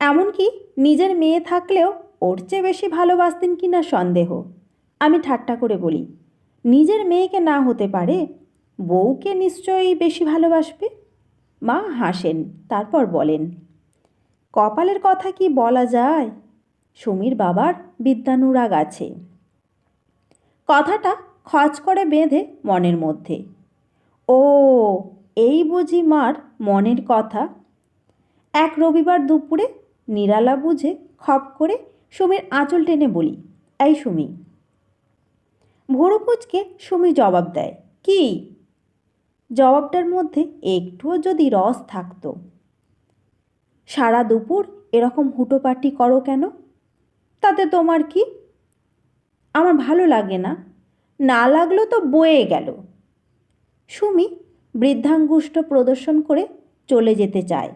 এমনকি নিজের মেয়ে থাকলেও ওর চেয়ে বেশি ভালোবাসতেন কি না সন্দেহ। আমি ঠাট্টা করে বলি, নিজের মেয়েকে না হতে পারে, বউকে নিশ্চয়ই বেশি ভালোবাসবে। মা হাসেন, তারপর বলেন, কপালের কথা কি বলা যায়, সুমির বাবার বিদ্যানুরাগ আছে। কথাটা খচ করে বেঁধে মনের মধ্যে। ও, এই বুঝি মার মনের কথা। এক রবিবার দুপুরে নিরালা বুঝে খপ করে সুমির আঁচল টেনে বলি, এই সুমি। ভুরু কুঁচকে সুমি জবাব দেয়, কি? জবাবটার মধ্যে একটুও যদি রস থাকতো। সারা দুপুর এরকম হুটোপাটি করো কেন? তাতে তোমার কি? আমার ভালো লাগে না। না লাগলো তো বয়ে গেল। সুমি বৃদ্ধাঙ্গুষ্ঠ প্রদর্শন করে চলে যেতে চায়,